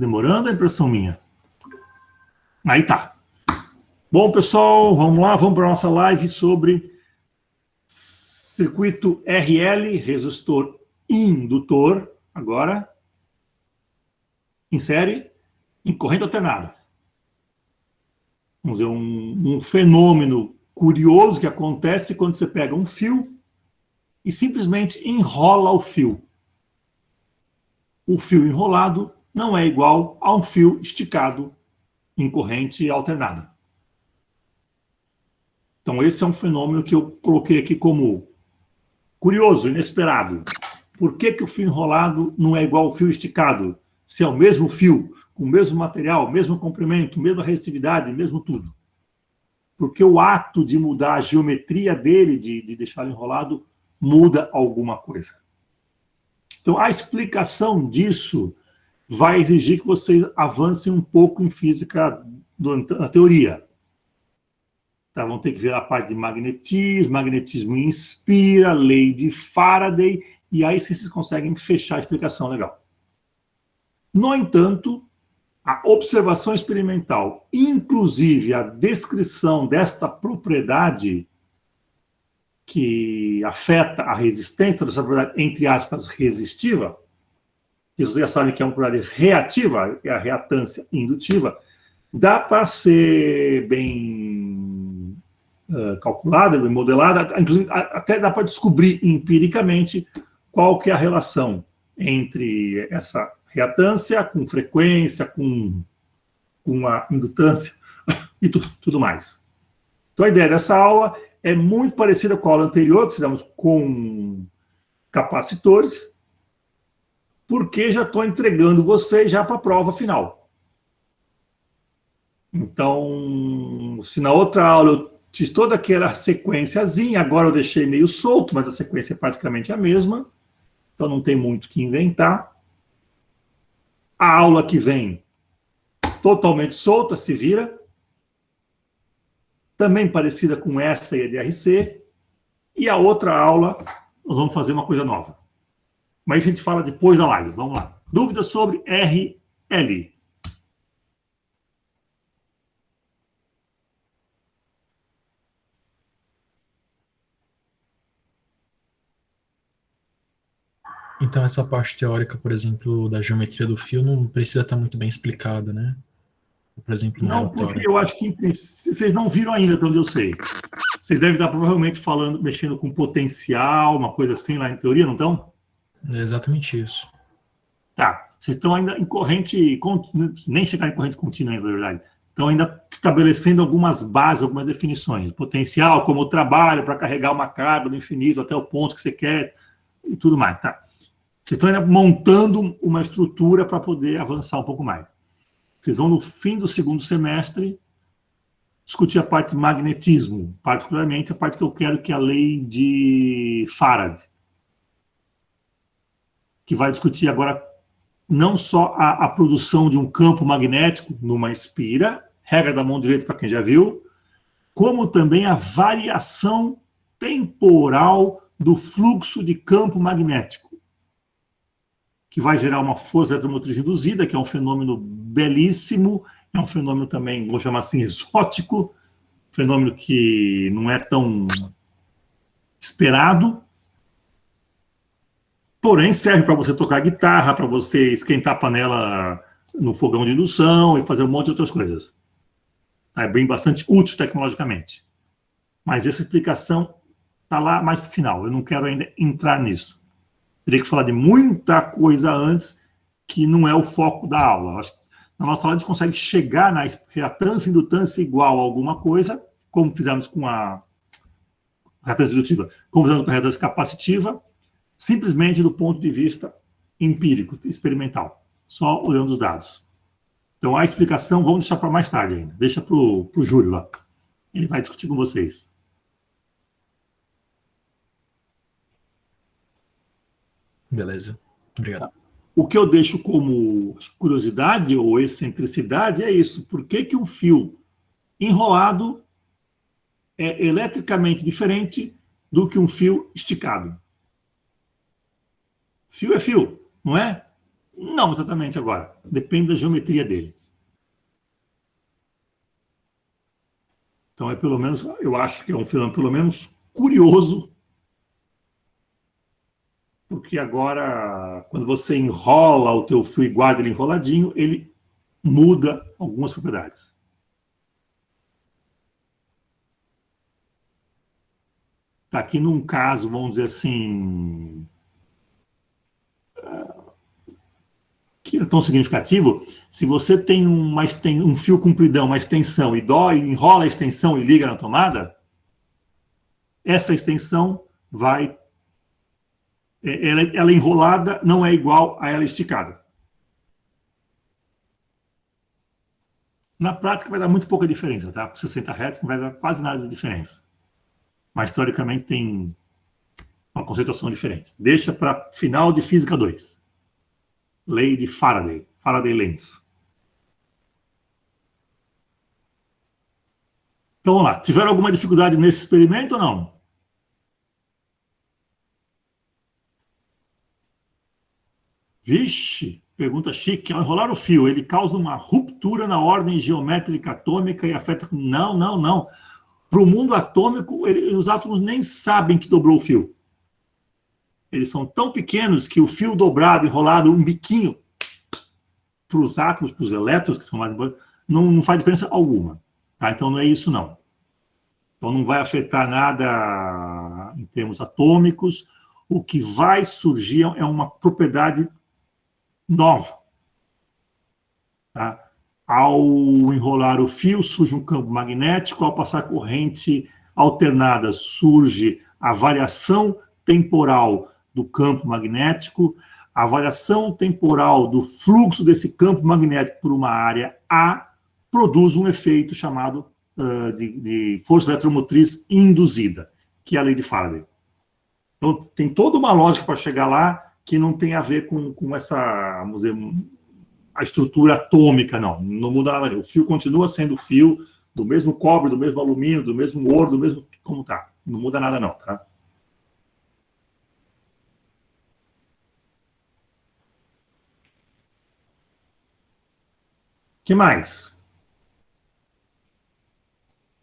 Demorando a impressão minha. Aí tá. Bom, pessoal, vamos lá, vamos para a nossa live sobre circuito RL, resistor indutor, agora, em série, em corrente alternada. Vamos ver um fenômeno curioso que acontece quando você pega um fio e simplesmente enrola o fio. O fio enrolado não é igual a um fio esticado em corrente alternada. Então, esse é um fenômeno que eu coloquei aqui como curioso, inesperado. Por que o fio enrolado não é igual ao fio esticado? Se é o mesmo fio, com o mesmo material, mesmo comprimento, mesma resistividade, mesmo tudo. Porque o ato de mudar a geometria dele, de deixar ele enrolado, muda alguma coisa. Então, a explicação disso vai exigir que vocês avancem um pouco em física na teoria. Tá, vão ter que ver a parte de magnetismo inspira, lei de Faraday, e aí vocês conseguem fechar a explicação legal. No entanto, a observação experimental, inclusive a descrição desta propriedade que afeta a resistência, dessa propriedade, entre aspas, resistiva, que vocês já sabem que é uma propriedade reativa, é a reatância indutiva, dá para ser bem calculada, bem modelada, inclusive até dá para descobrir empiricamente qual que é a relação entre essa reatância com frequência, com a indutância e tudo mais. Então a ideia dessa aula é muito parecida com a aula anterior que fizemos com capacitores, porque já estou entregando vocês já para a prova final. Então, se na outra aula eu fiz toda aquela sequenciazinha, agora eu deixei meio solto, mas a sequência é praticamente a mesma, então não tem muito o que inventar. A aula que vem, totalmente solta, se vira. Também parecida com essa e a de RC. E a outra aula, nós vamos fazer uma coisa nova. Mas a gente fala depois da live. Vamos lá. Dúvidas sobre RL? Então, essa parte teórica, por exemplo, da geometria do fio, não precisa estar muito bem explicada, né? Por exemplo, no Não, relatório. porque eu acho que vocês não viram ainda, de onde eu sei. Vocês devem estar provavelmente falando, mexendo com potencial, uma coisa assim lá em teoria, não estão? É exatamente isso. Tá. Vocês estão ainda em corrente, nem chegaram em corrente contínua, na verdade. Estão ainda estabelecendo algumas bases, algumas definições. Potencial, como o trabalho para carregar uma carga do infinito até o ponto que você quer e tudo mais, tá? Vocês estão ainda montando uma estrutura para poder avançar um pouco mais. Vocês vão, no fim do segundo semestre, discutir a parte de magnetismo, particularmente a parte que eu quero, que é a lei de Faraday, que vai discutir agora não só a produção de um campo magnético numa espira, regra da mão direita para quem já viu, como também a variação temporal do fluxo de campo magnético, que vai gerar uma força eletromotriz induzida, que é um fenômeno belíssimo, é um fenômeno também, vou chamar assim, exótico, fenômeno que não é tão esperado, porém serve para você tocar guitarra, para você esquentar a panela no fogão de indução e fazer um monte de outras coisas. É bem bastante útil tecnologicamente. Mas essa explicação está lá mais para o final, eu não quero ainda entrar nisso. Teria que falar de muita coisa antes, que não é o foco da aula. Acho que na nossa aula a gente consegue chegar na reatância e indutância igual a alguma coisa, como fizemos com a reatância indutiva, como fizemos com a reatância capacitiva, simplesmente do ponto de vista empírico, experimental, só olhando os dados. Então a explicação vamos deixar para mais tarde ainda. Deixa para o Júlio lá. Ele vai discutir com vocês. Beleza. Obrigado. O que eu deixo como curiosidade ou excentricidade é isso. Por que um fio enrolado é eletricamente diferente do que um fio esticado? Fio é fio, não é? Não exatamente agora. Depende da geometria dele. Então, pelo menos, eu acho que é um fenômeno pelo menos curioso, porque agora, quando você enrola o teu fio e guarda ele enroladinho, ele muda algumas propriedades. Tá aqui num caso, vamos dizer assim, que não é tão significativo, se você tem um fio compridão, uma extensão, e enrola a extensão e liga na tomada, essa extensão vai... Ela enrolada não é igual a ela esticada. Na prática vai dar muito pouca diferença, tá? Por 60 Hz não vai dar quase nada de diferença. Mas, teoricamente, tem uma conceituação diferente. Deixa para final de Física 2. Lei de Faraday. Faraday-Lenz. Então, vamos lá. Tiveram alguma dificuldade nesse experimento ou não? Vixe, pergunta chique. Ao enrolar o fio, ele causa uma ruptura na ordem geométrica atômica e afeta... Não, não, não. Para o mundo atômico, os átomos nem sabem que dobrou o fio. Eles são tão pequenos que o fio dobrado, enrolado, um biquinho, para os átomos, para os elétrons, que são mais importantes, não faz diferença alguma. Tá? Então, não é isso, não. Então, não vai afetar nada em termos atômicos. O que vai surgir é uma propriedade nova. Tá? Ao enrolar o fio, surge um campo magnético. Ao passar corrente alternada, surge a variação temporal do campo magnético. A variação temporal do fluxo desse campo magnético por uma área A produz um efeito chamado de força eletromotriz induzida, que é a lei de Faraday. Então, tem toda uma lógica para chegar lá que não tem a ver com essa, vamos dizer, a estrutura atômica, não. Não muda nada. O fio continua sendo fio do mesmo cobre, do mesmo alumínio, do mesmo ouro, do mesmo como tá. Não muda nada, não, tá? O que mais?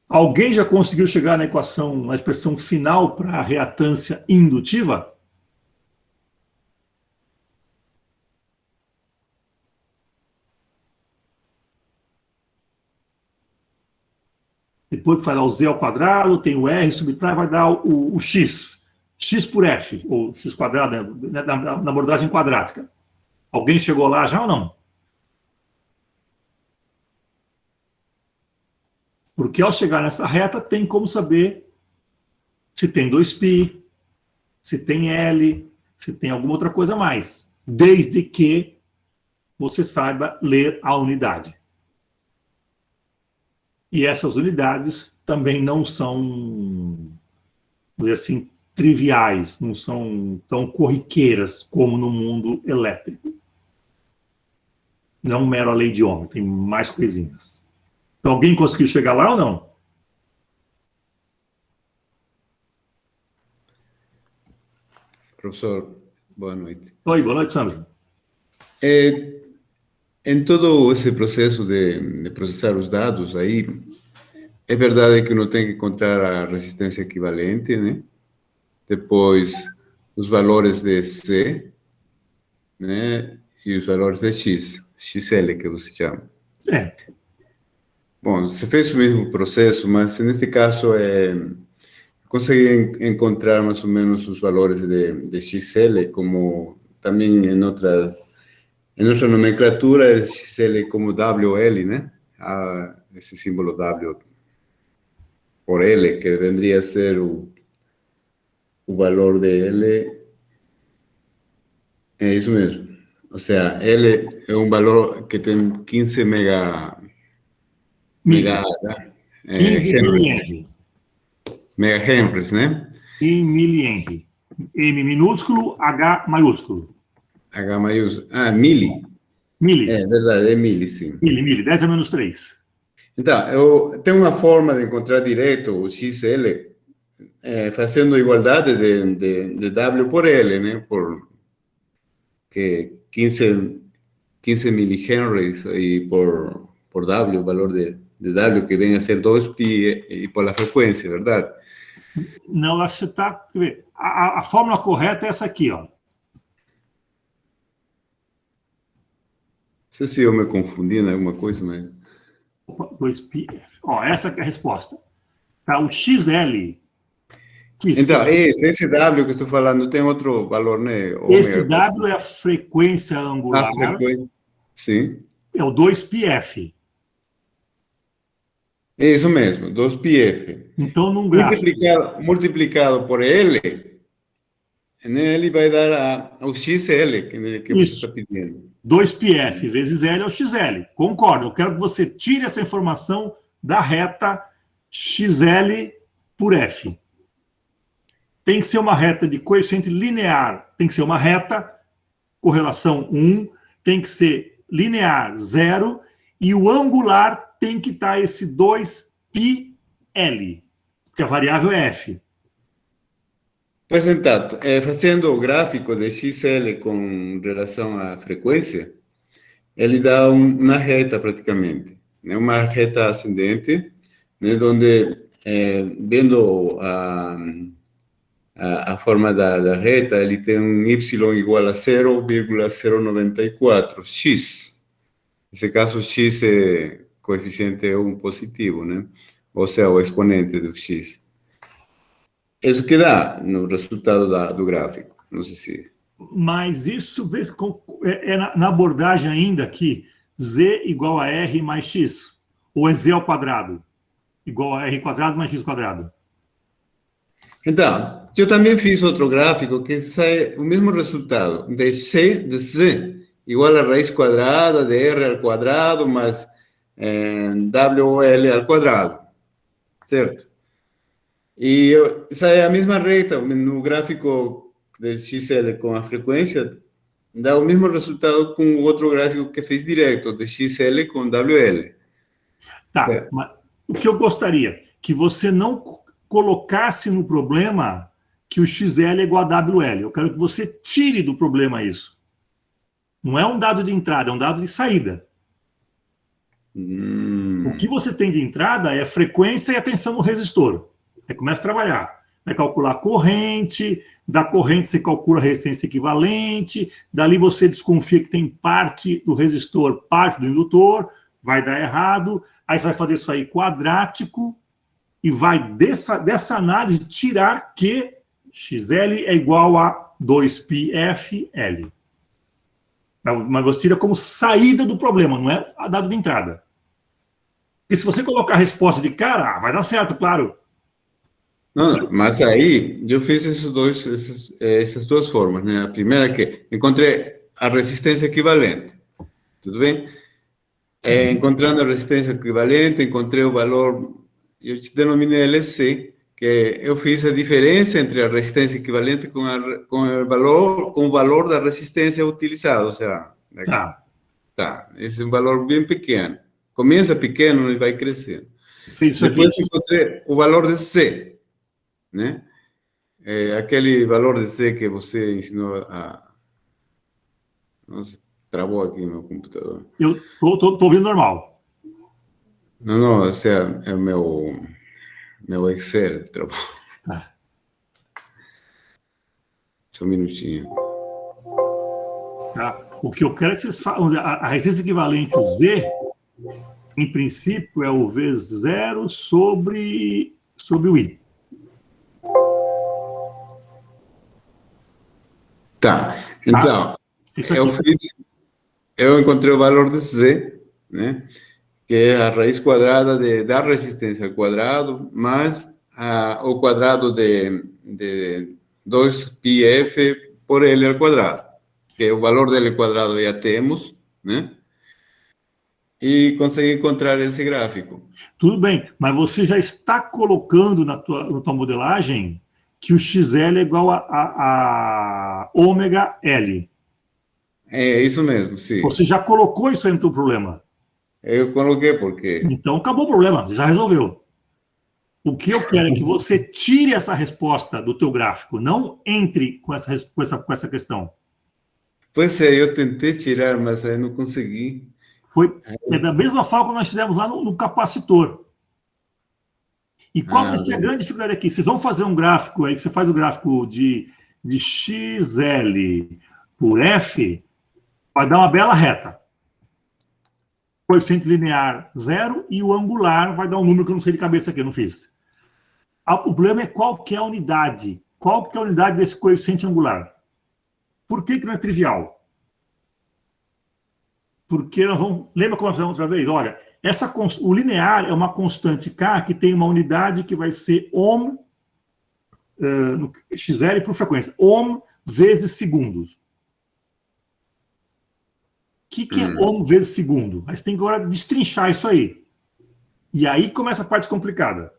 Alguém já conseguiu chegar na equação, na expressão final para a reatância indutiva? Depois que vai dar o z ao quadrado, tem o r, subtrai, vai dar o x. X por f, ou x quadrado, né, na abordagem quadrática. Alguém chegou lá já ou não? Porque ao chegar nessa reta, tem como saber se tem 2π, se tem L, se tem alguma outra coisa a mais. Desde que você saiba ler a unidade. E essas unidades também não são, vamos dizer assim, triviais, não são tão corriqueiras como no mundo elétrico. Não mero a lei de Ohm, tem mais coisinhas. Então, alguém conseguiu chegar lá ou não? Professor, boa noite. Oi, boa noite, Sandro. Em todo esse processo de processar os dados aí, é verdade que uno tem que encontrar a resistência equivalente, né? Depois, os valores de C, né? E os valores de X, XL, que você chama. É. Bom, você fez o mesmo processo, mas neste caso consegui encontrar mais ou menos os valores de XL, como também em outra nomenclatura, XL como WL, né? Esse símbolo W por L, que vendría a ser o valor de L. É isso mesmo. O sea, L é um valor que tem 15 15 milihenry. Megahenries, né? Em milihenry. M minúsculo, H maiúsculo. H maiúsculo. Ah, mili. Mili. É verdade, é mili, sim. Mili, 10 a menos 3. Então, eu tenho uma forma de encontrar direto o XL fazendo igualdade de W por L, né? Por que 15 15 milihenries por W, o valor de W, que vem a ser 2π e por la frequência, verdade? Não, acho que você está... A fórmula correta é essa aqui, ó. Não sei se eu me confundi em alguma coisa, mas... 2πf. Ó, essa é a resposta. Tá, o XL. Então, esse W que eu estou falando tem outro valor, né? Esse W é a frequência angular. A frequência, sim. É o 2πf. É isso mesmo, 2πf. Então, num gráfico... Multiplicado por L, né, ele vai dar o XL que você está pedindo. 2πf vezes L é o XL. Concordo. Eu quero que você tire essa informação da reta XL por F. Tem que ser uma reta de coeficiente linear. Tem que ser uma reta, correlação 1, tem que ser linear 0, e o angular tem que estar esse 2πl, porque a variável é F. Pois então, fazendo o gráfico de XL com relação à frequência, ele dá uma reta praticamente, né? Uma reta ascendente, né? Onde, vendo a forma da reta, ele tem um y igual a 0,094x. Nesse caso, x é coeficiente 1 positivo, né? Ou seja, o exponente do x. Isso que dá no resultado do gráfico. Não sei se... Mas isso é na abordagem ainda aqui, z igual a r mais x, ou é z ao quadrado, igual a r quadrado mais x quadrado. Então, eu também fiz outro gráfico que sai o mesmo resultado, de z igual a raiz quadrada de r ao quadrado mais WL ao quadrado, certo? E sai a mesma reta no gráfico de XL com a frequência, dá o mesmo resultado com o outro gráfico que fez direto, de XL com WL. Tá, mas o que eu gostaria, que você não colocasse no problema que o XL é igual a WL. Eu quero que você tire do problema isso. Não é um dado de entrada, é um dado de saída. O que você tem de entrada é a frequência e a tensão no resistor. Aí começa a trabalhar. Vai calcular a corrente, da corrente você calcula a resistência equivalente, dali você desconfia que tem parte do resistor, parte do indutor, vai dar errado, aí você vai fazer isso aí quadrático e vai dessa análise tirar que XL é igual a 2πfL. Mas você tira como saída do problema, não é a dado de entrada. E se você colocar a resposta de cara, vai dar certo, claro. Não, mas aí eu fiz essas duas formas, né? A primeira é que encontrei a resistência equivalente, tudo bem? Encontrando a resistência equivalente, encontrei o valor, eu te denominei LC, que eu fiz a diferença entre a resistência equivalente com o valor da resistência utilizada, ou seja, esse é um valor bem pequeno. Começa pequeno e vai crescendo. Depois encontrei o valor de C, né? Aquele valor de C que você ensinou a... Nossa, travou aqui meu computador. Eu estou ouvindo normal. Não, esse é o meu Excel, travou. Só um minutinho. Tá. O que eu quero é que vocês façam... A resistência equivalente, o Z, em princípio, é o V0 sobre o I. Tá, então, eu encontrei o valor de Z, né? Que é a raiz quadrada da resistência ao quadrado, mais o quadrado de 2πf por L ao quadrado, que é o valor dele quadrado já temos, né? E consegui encontrar esse gráfico. Tudo bem, mas você já está colocando na tua modelagem que o XL é igual a ômega L. É isso mesmo, sim. Você já colocou isso aí no teu problema. Eu coloquei porque... Então acabou o problema, já resolveu. O que eu quero é que você tire essa resposta do teu gráfico, não entre com essa questão. Pois é, eu tentei tirar, mas aí não consegui. É da mesma forma que nós fizemos lá no capacitor. E qual vai ser a grande dificuldade aqui? Vocês vão fazer um gráfico aí, que você faz o gráfico de XL por F, vai dar uma bela reta. O coeficiente linear 0 e o angular vai dar um número que eu não sei de cabeça aqui, eu não fiz. O problema é qual que é a unidade. Qual que é a unidade desse coeficiente angular? Por que não é trivial? Porque nós vamos... Lembra como nós fizemos outra vez? Olha, o linear é uma constante K que tem uma unidade que vai ser ohm, no XL por frequência. Ohm vezes segundos. O que é ohm vezes segundo? Mas tem que agora destrinchar isso aí. E aí começa a parte complicada.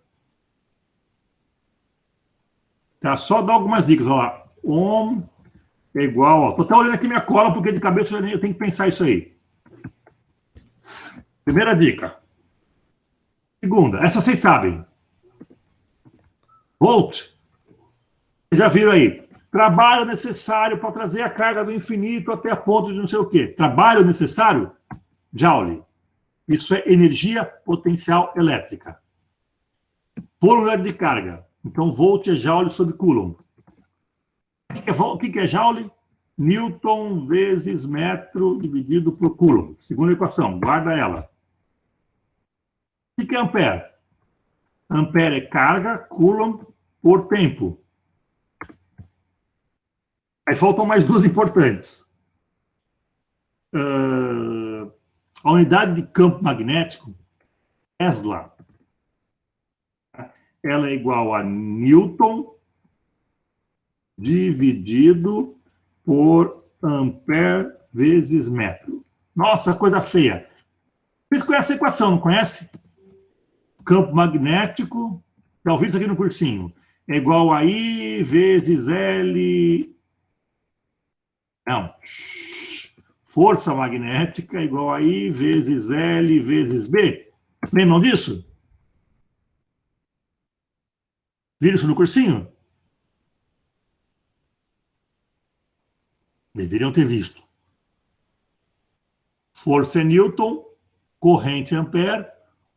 Tá? Só dar algumas dicas. Olha lá. Ohm é igual... Estou até olhando aqui minha cola, porque de cabeça eu tenho que pensar isso aí. Primeira dica. Segunda. Essa vocês sabem. Volt. Vocês já viram aí. Trabalho necessário para trazer a carga do infinito até a ponto de não sei o quê. Trabalho necessário? Joule. Isso é energia potencial elétrica. Por unidade de carga. Então, volt é Joule sobre Coulomb. O que é Joule? Newton vezes metro dividido por Coulomb. Segunda equação. Guarda ela. O que é Ampere? Ampere é carga, Coulomb por tempo. Aí faltam mais duas importantes. A unidade de campo magnético, Tesla, ela é igual a Newton dividido por Ampere vezes metro. Nossa, coisa feia. Vocês conhecem a equação, não conhece? Campo magnético, já ouviram isso aqui no cursinho, é igual a I vezes L... Não. Força magnética é igual a I vezes L vezes B. Lembram disso? Viram isso no cursinho? Deveriam ter visto. Força é Newton, corrente é Ampere,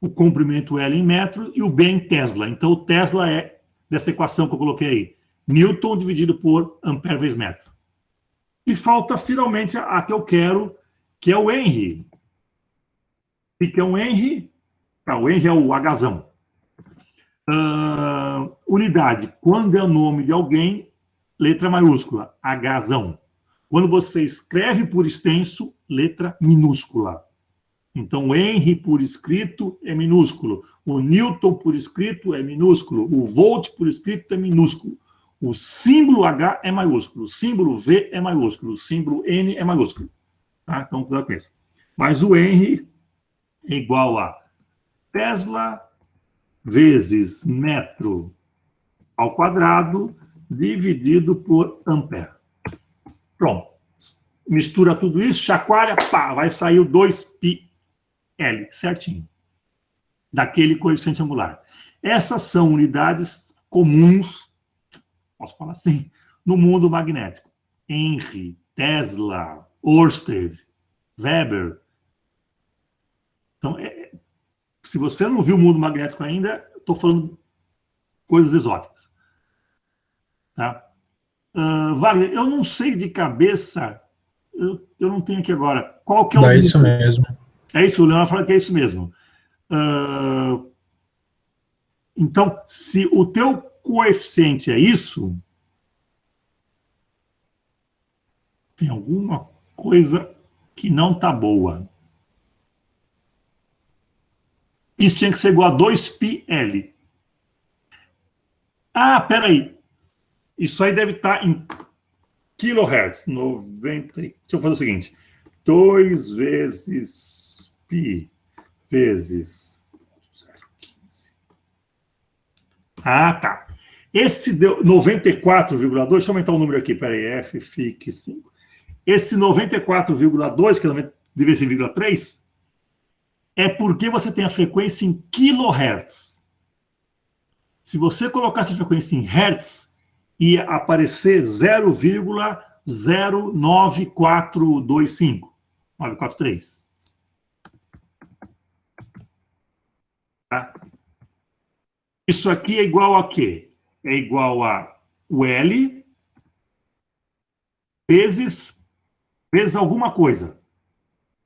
o comprimento L em metro e o B em Tesla. Então, o Tesla é dessa equação que eu coloquei aí. Newton dividido por Ampere vezes metro. E falta, finalmente, a que eu quero, que é o Henry. O que é um Henry? O Henry é o Hzão. Unidade. Quando é o nome de alguém, letra maiúscula, Hzão. Quando você escreve por extenso, letra minúscula. Então, o Henry por escrito é minúsculo. O Newton por escrito é minúsculo. O volt por escrito é minúsculo. O símbolo H é maiúsculo. O símbolo V é maiúsculo. O símbolo N é maiúsculo. Tá? Então, cuidado com isso. Mas o Henry é igual a Tesla vezes metro ao quadrado dividido por Ampere. Pronto. Mistura tudo isso, chacoalha, pá, vai sair o 2πL, certinho. Daquele coeficiente angular. Essas são unidades comuns, posso falar assim, no mundo magnético. Henry, Tesla, Ørsted, Weber. Então, se você não viu o mundo magnético ainda, estou falando coisas exóticas. Tá? Wagner, eu não sei de cabeça, eu não tenho aqui agora. Qual que é o... É isso mesmo. É isso, o Leonardo fala que é isso mesmo. Então, se o teu coeficiente é isso, tem alguma coisa que não está boa. Isso tinha que ser igual a 2πL. Ah, peraí. Isso aí deve estar em kHz. 90. Deixa eu fazer o seguinte. 2 vezes π vezes 0,15. Ah, tá. Esse deu 94,2. Deixa eu aumentar o número aqui. Peraí. F, fique 5. Esse 94,2, que deveria ser 0,3, é porque você tem a frequência em kHz. Se você colocasse a frequência em Hertz, ia aparecer 0,1 09425. 943. Tá? Isso aqui é igual a quê? É igual a o L vezes alguma coisa.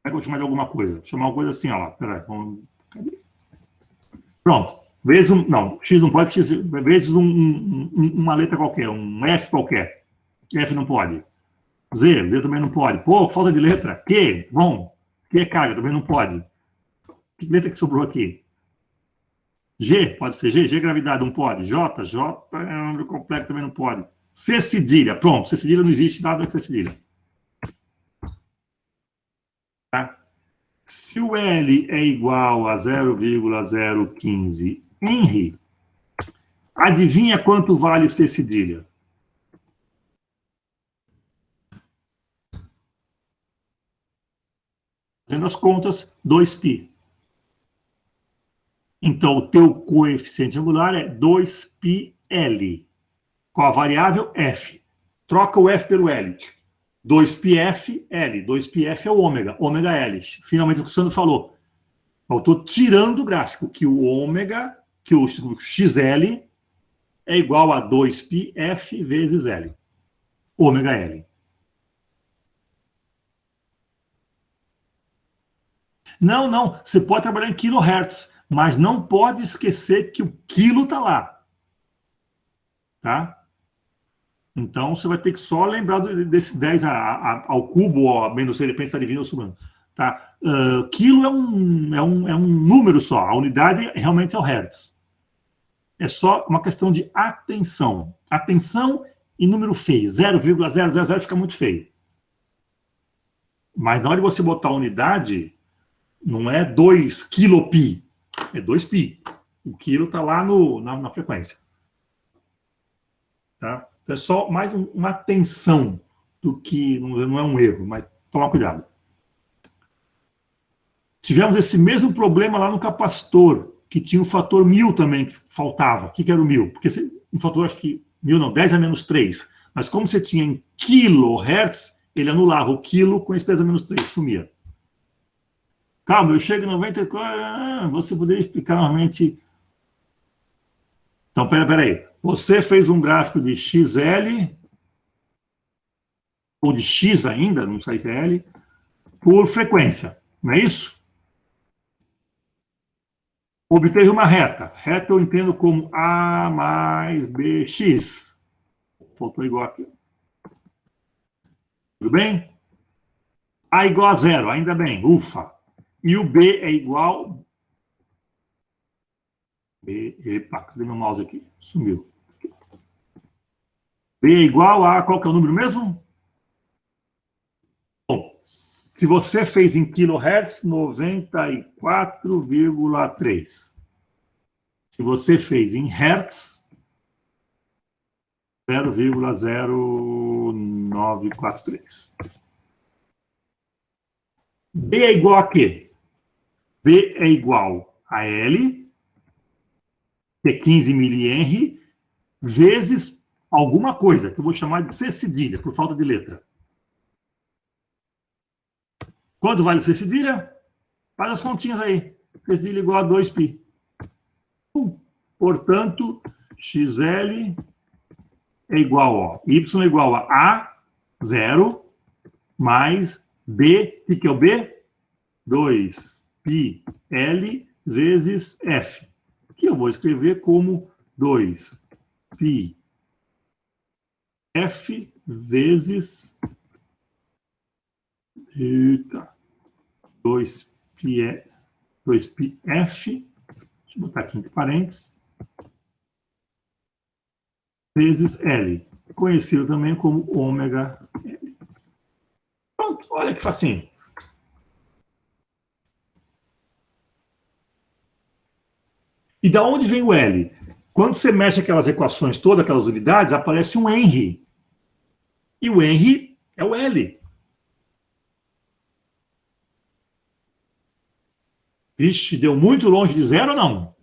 Como é que eu vou chamar de alguma coisa? Vou chamar uma coisa assim, ó lá. Peraí, vamos... Pronto. Vezes um... Não, X não pode, X, vezes uma letra qualquer, um F qualquer. F não pode. Z também não pode. Pô, falta de letra. Q, bom. Q é carga, também não pode. Que letra que sobrou aqui? G, pode ser G, G gravidade, não pode. J é um número complexo, também não pode. C cedilha, pronto, C cedilha não existe, nada com C cedilha. Tá? Se o L é igual a 0,015 Henry, adivinha quanto vale C cedilha? Fazendo as contas, 2π. Então, o teu coeficiente angular é 2πL. Qual a variável? F. Troca o F pelo L. 2πf, L. 2πf é o ômega. Ômega L. Finalmente o que o Sandro falou. Eu estou tirando do gráfico que o ômega, que o XL é igual a 2πf vezes L. Ômega L. Não, não. Você pode trabalhar em kHz, mas não pode esquecer que o quilo está lá. Tá? Então, você vai ter que só lembrar desse 10 ao cubo, ou menos ele pensa divino ou sublime. Tá? Quilo é um número só. A unidade realmente é o hertz. É só uma questão de atenção. Atenção e número feio. 0,000 fica muito feio. Mas na hora de você botar a unidade, não é 2 quilopi, é 2π. O quilo está lá na frequência. Tá? Então é só mais uma atenção do que não é um erro, mas tomar cuidado. Tivemos esse mesmo problema lá no capacitor, que tinha o fator 1000 também, que faltava. O que era o 1000? Porque um fator, acho que 1000 não, 10 a menos 3. Mas como você tinha em kHz, ele anulava o quilo com esse 10 a menos 3, sumia. Calma, eu chego em 94, você poderia explicar normalmente... Então, peraí. Você fez um gráfico de XL, ou de X ainda, não sei se é L, por frequência, não é isso? Obteve uma reta. Reta eu entendo como A mais BX. Faltou igual aqui. Tudo bem? A igual a 0, ainda bem, ufa. E o B é igual... B, epa, cadê meu mouse aqui? Sumiu. B é igual a... Qual que é o número mesmo? Bom, se você fez em kHz, 94,3. Se você fez em Hertz, 0,0943. B é igual a quê? B é igual a L, que é 15 mH, vezes alguma coisa, que eu vou chamar de C cedilha, por falta de letra. Quanto vale C cedilha? Faz as continhas aí. C cedilha igual a 2π. Portanto, XL é igual a Y é igual a 0 mais B, o que é o B? 2πL vezes F, que eu vou escrever como 2πF vezes 2πF, deixa eu botar aqui entre parênteses, vezes L, conhecido também como ômega L. Pronto, olha que facinho. E da onde vem o L? Quando você mexe aquelas equações, todas aquelas unidades, aparece um Henry. E o Henry é o L. Vixe, deu muito longe de 0 ou não?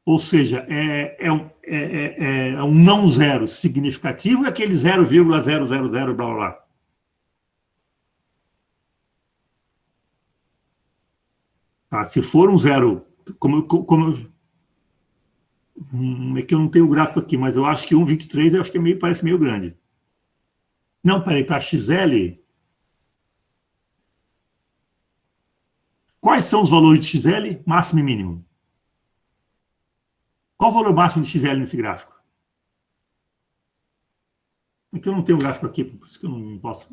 Ou seja, é um não zero significativo, é aquele 0,000 blá blá blá. Tá? Se for um zero, é que eu não tenho o gráfico aqui, mas eu acho que 1,23 eu acho que parece meio grande. Não, peraí, para XL. Quais são os valores de XL, máximo e mínimo? Qual o valor máximo de XL nesse gráfico? É que eu não tenho o gráfico aqui, por isso que eu não posso.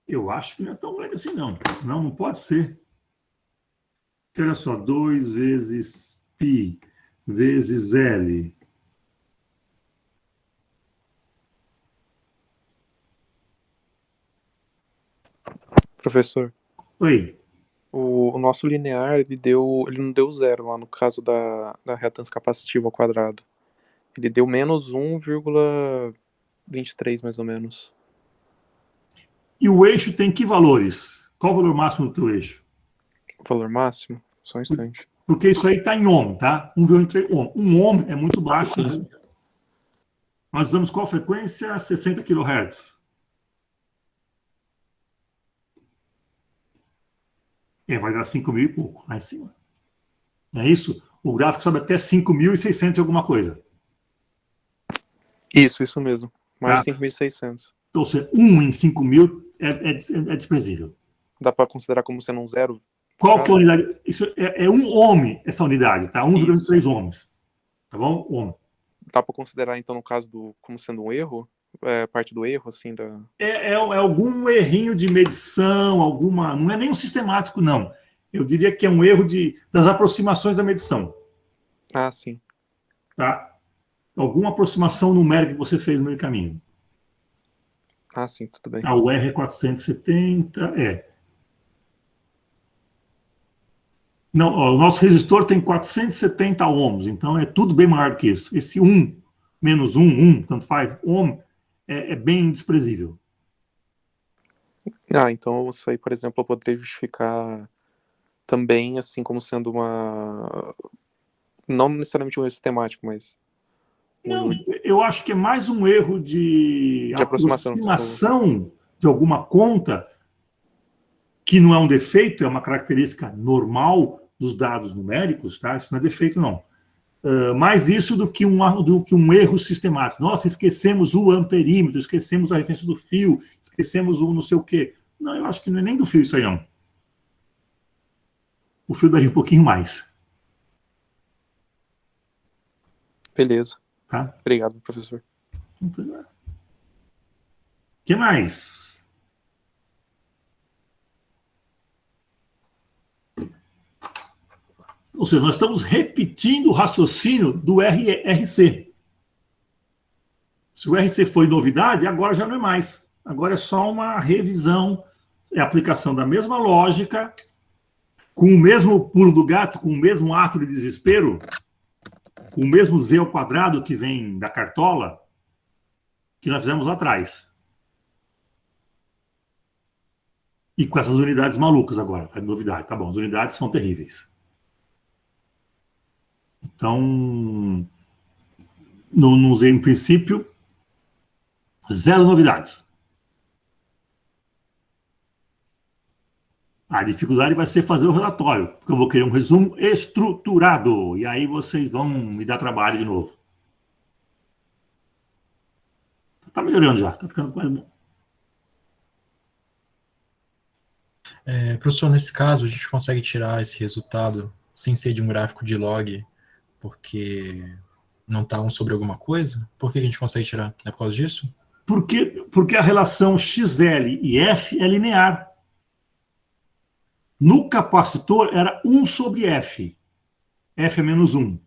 Eu acho que não é tão grande assim, não. Não pode ser. Porque olha só, 2 vezes π vezes L. Professor, Oi. o nosso linear, ele não deu zero lá no caso da retângulo capacitiva ao quadrado. Ele deu menos 1,23 mais ou menos. E o eixo tem que valores? Qual o valor máximo do teu eixo? O valor máximo? Só um instante. Porque isso aí está em ohm, tá? 1,3 ohm. 1 ohm é muito baixo. Né? Nós usamos qual frequência? 60 kHz. Vai dar 5.000 e pouco lá em cima. Não é isso? O gráfico sobe até 5.600 e alguma coisa. Isso mesmo. Mais Tá? de 5.600. Então, se 1 em 5.000 é desprezível. Dá para considerar como sendo um zero? Qual que é a unidade? Isso é 1 ohm, essa unidade, tá? 1,3 ohms. Tá bom? Ohm. Dá para considerar, então, no caso como sendo um erro? Parte do erro, assim, da... É algum errinho de medição, alguma... Não é nem um sistemático, não. Eu diria que é um erro das aproximações da medição. Ah, sim. Tá? Alguma aproximação numérica que você fez no meio do caminho. Ah, sim, tudo bem. O R é 470, Não, o nosso resistor tem 470 ohms, então é tudo bem maior do que isso. Esse 1, menos 1, tanto faz, ohm, é bem desprezível. Ah, então isso aí, por exemplo, eu poderia justificar também, assim, como sendo uma... Não necessariamente um erro sistemático, mas... Não, eu acho que é mais um erro de aproximação de alguma conta, que não é um defeito, é uma característica normal dos dados numéricos, tá? Isso não é defeito, não. Mais isso do que um erro sistemático. Nossa, esquecemos o amperímetro, esquecemos a resistência do fio, esquecemos o não sei o quê. Não, eu acho que não é nem do fio isso aí, não. O fio daria um pouquinho mais. Beleza. Tá? Obrigado, professor. O que mais? Ou seja, nós estamos repetindo o raciocínio do RC. Se o RC foi novidade, agora já não é mais. Agora é só uma revisão, é a aplicação da mesma lógica, com o mesmo pulo do gato, com o mesmo ato de desespero, com o mesmo Z ao quadrado que vem da cartola, que nós fizemos lá atrás. E com essas unidades malucas agora, tá? Novidade, tá bom, as unidades são terríveis. Então, em princípio, zero novidades. A dificuldade vai ser fazer o relatório, porque eu vou querer um resumo estruturado, e aí vocês vão me dar trabalho de novo. Tá melhorando já, tá ficando quase bom. Professor, nesse caso, a gente consegue tirar esse resultado sem ser de um gráfico de log, porque não está um sobre alguma coisa? Por que a gente consegue tirar? É por causa disso? Porque a relação XL e F é linear. No capacitor era 1 sobre F. F é menos 1.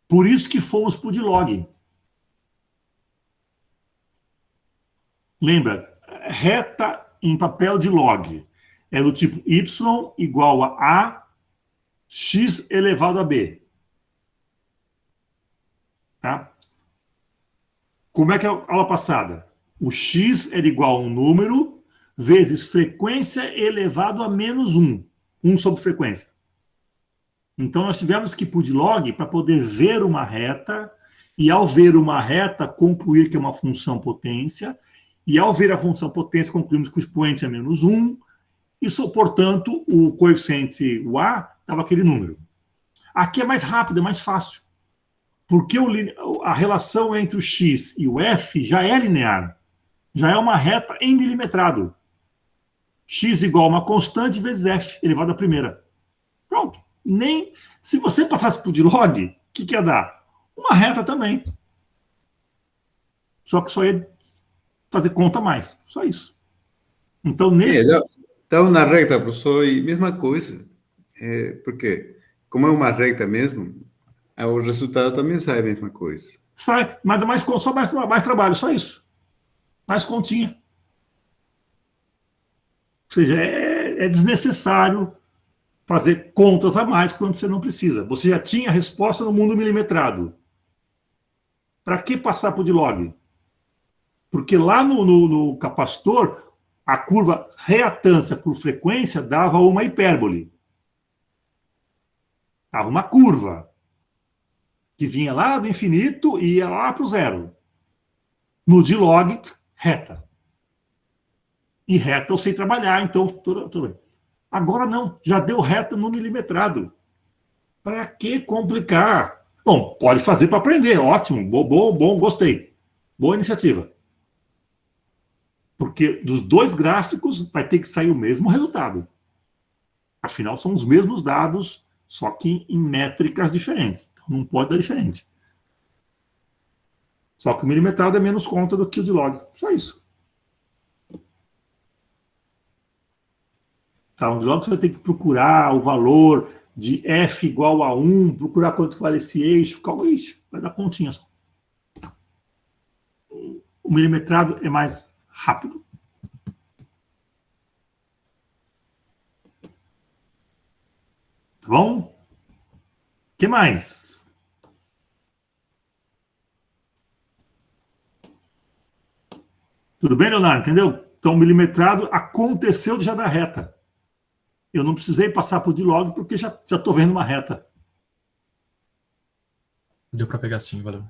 Por isso que fomos para o de log. Lembra? Reta em papel de log é do tipo y igual a x elevado a b. Tá? Como é que é a aula passada? O x era igual a um número vezes frequência elevado a menos 1. 1 sobre frequência. Então, nós tivemos que ir para o de log para poder ver uma reta, e ao ver uma reta, concluir que é uma função potência, e ao ver a função potência, concluímos que o expoente é menos 1, e, portanto, o coeficiente, o A, dava aquele número. Aqui é mais rápido, é mais fácil, porque a relação entre o x e o f já é linear, já é uma reta em milimetrado. X igual a uma constante vezes f, elevado à primeira. Pronto. Nem se você passasse por de log, o que ia dar? Uma reta também. Só que só ia fazer conta mais. Só isso. Então, nesse... Dá uma reta, professor, e mesma coisa. Porque, como é uma reta mesmo, o resultado também sai a mesma coisa. Sai, mas só mais trabalho, só isso. Mais continha. Ou seja, é desnecessário fazer contas a mais quando você não precisa. Você já tinha a resposta no mundo milimetrado. Para que passar por de log? Porque lá no capacitor, a curva reatância por frequência dava uma hipérbole. Dava uma curva que vinha lá do infinito e ia lá para o zero. No de log, reta. E reta eu sei trabalhar, então tudo bem. Agora não, já deu reta no milimetrado. Para que complicar? Bom, pode fazer para aprender, ótimo, bom, gostei. Boa iniciativa. Porque dos dois gráficos vai ter que sair o mesmo resultado. Afinal, são os mesmos dados, só que em métricas diferentes. Então, não pode dar diferente. Só que o milimetrado é menos conta do que o de log. Só isso. Tá, um de log você vai ter que procurar o valor de f igual a 1, procurar quanto vale esse eixo, vai dar continha só. O milimetrado é mais rápido. Tá bom? O que mais? Tudo bem, Leonardo? Entendeu? Então, o milimetrado aconteceu de já dar reta. Eu não precisei passar por de log porque já estou vendo uma reta. Deu para pegar sim, valeu.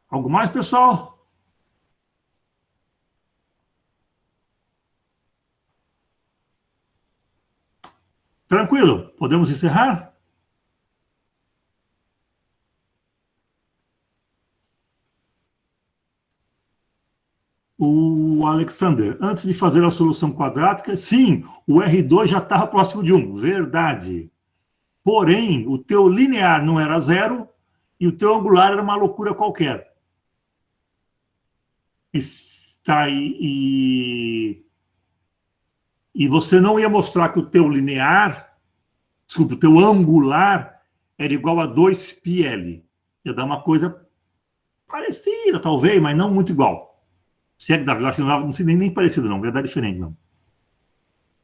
Algo mais, pessoal? Tranquilo? Podemos encerrar? O Alexander, antes de fazer a solução quadrática, sim, o R2 já estava próximo de 1, verdade. Porém, o teu linear não era 0 e o teu angular era uma loucura qualquer. E você não ia mostrar que o teu linear, desculpa, o teu angular era igual a 2πl. Ia dar uma coisa parecida, talvez, mas não muito igual. Se é que dá, eu acho que não sei nem parecido, não, ia dar diferente, não.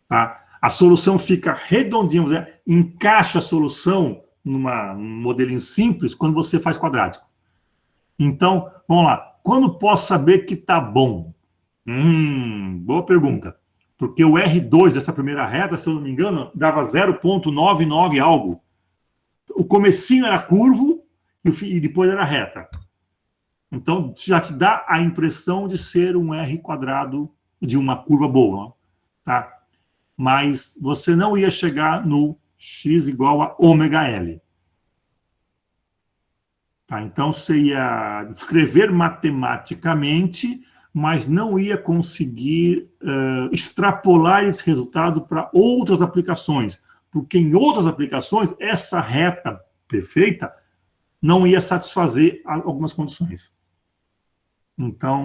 Tá? A solução fica redondinha, você encaixa a solução num modelinho simples quando você faz quadrático. Então, vamos lá. Quando posso saber que está bom? Boa pergunta. Porque o R2 dessa primeira reta, se eu não me engano, dava 0,99 algo. O comecinho era curvo e depois era reta. Então, já te dá a impressão de ser um R quadrado de uma curva boa. Tá? Mas você não ia chegar no x igual a ômega-L. Tá? Então, você ia descrever matematicamente, mas não ia conseguir extrapolar esse resultado para outras aplicações. Porque em outras aplicações, essa reta perfeita não ia satisfazer algumas condições. Então,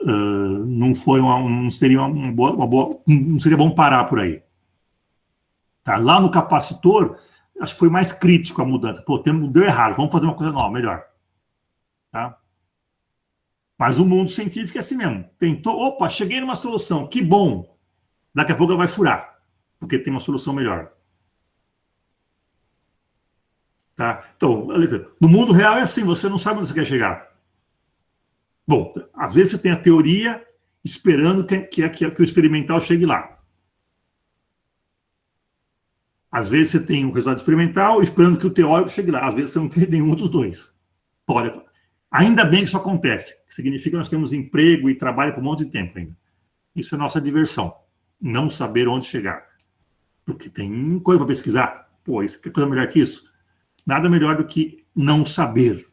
não seria não seria bom parar por aí. Tá? Lá no capacitor, acho que foi mais crítico a mudança. Pô, deu errado, vamos fazer uma coisa nova, melhor. Tá? Mas o mundo científico é assim mesmo. Tentou, opa, cheguei numa solução, que bom. Daqui a pouco ela vai furar, porque tem uma solução melhor. Tá? Então, no mundo real é assim, você não sabe onde você quer chegar. Bom, às vezes você tem a teoria esperando que o experimental chegue lá. Às vezes você tem o resultado experimental esperando que o teórico chegue lá. Às vezes você não tem nenhum dos dois. Olha, ainda bem que isso acontece. Significa que nós temos emprego e trabalho por um monte de tempo ainda. Isso é nossa diversão. Não saber onde chegar. Porque tem coisa para pesquisar. Pô, isso é coisa melhor que isso? Nada melhor do que não saber.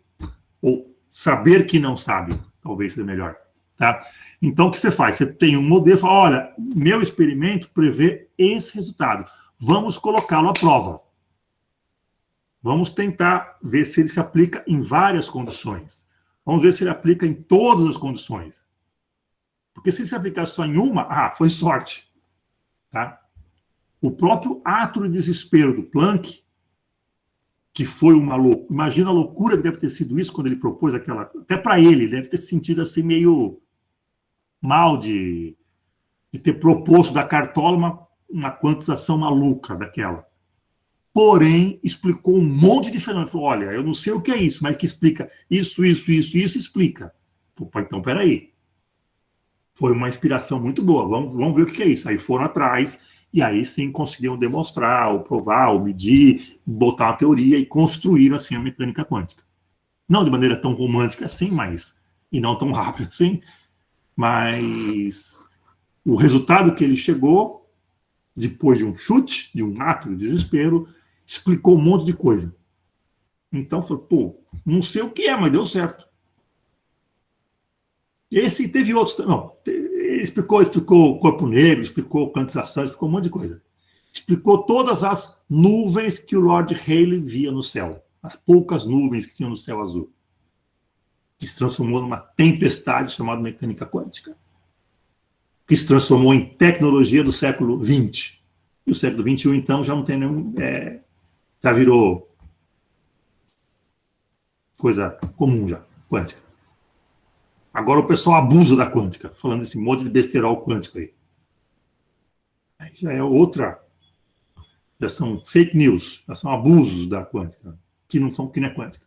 Ou saber que não sabe. Talvez seja melhor. Tá? Então, o que você faz? Você tem um modelo e fala, olha, meu experimento prevê esse resultado. Vamos colocá-lo à prova. Vamos tentar ver se ele se aplica em várias condições. Vamos ver se ele aplica em todas as condições. Porque se ele se aplicar só em uma, foi sorte. Tá? O próprio ato de desespero do Planck, que foi uma loucura. Imagina a loucura que deve ter sido isso quando ele propôs aquela... Até para ele deve ter se sentido assim meio mal de ter proposto da cartola uma quantização maluca daquela. Porém, explicou um monte de fenômeno. Falou, olha, eu não sei o que é isso, mas que explica isso, explica. Opa, então, peraí. Foi uma inspiração muito boa. Vamos ver o que é isso. Aí foram atrás, e aí sim conseguiram demonstrar, ou provar, ou medir, botar uma teoria e construíram assim a mecânica quântica. Não de maneira tão romântica assim, mas e não tão rápida assim, mas o resultado que ele chegou, depois de um chute, de um ato de desespero, explicou um monte de coisa. Então, falei, não sei o que é, mas deu certo. Esse teve outros, não, ele explicou corpo negro, explicou quantização, explicou um monte de coisa. Explicou todas as nuvens que o Lord Rayleigh via no céu, as poucas nuvens que tinham no céu azul, que se transformou numa tempestade chamada mecânica quântica, que se transformou em tecnologia do século XX. E o século XXI, então, já não tem nenhum... já virou coisa comum já, quântica. Agora o pessoal abusa da quântica, falando desse monte de besterol quântico aí. Aí já é outra... Já são fake news, já são abusos da quântica, que não é quântica.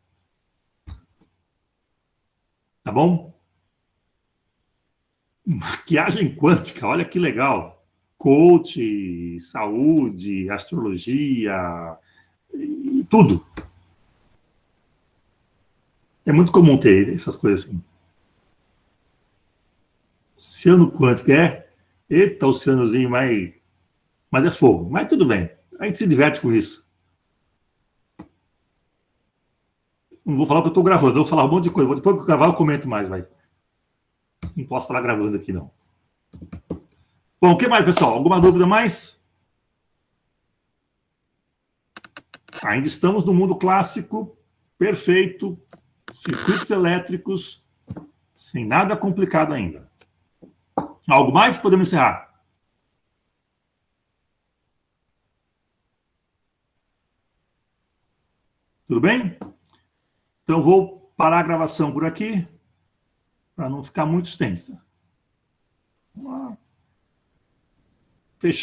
Tá bom? Maquiagem quântica, olha que legal. Coach, saúde, astrologia, e tudo. É muito comum ter essas coisas assim. Oceano quântico, eita, oceanozinho, mas é fogo. Mas tudo bem, a gente se diverte com isso. Não vou falar que eu estou gravando, eu vou falar um monte de coisa. Depois que eu gravar, eu comento mais, vai. Não posso falar gravando aqui, não. Bom, o que mais, pessoal? Alguma dúvida mais? Ainda estamos no mundo clássico, perfeito, circuitos elétricos, sem nada complicado ainda. Algo mais? Podemos encerrar. Tudo bem? Então, vou parar a gravação por aqui, para não ficar muito extensa. Vamos lá.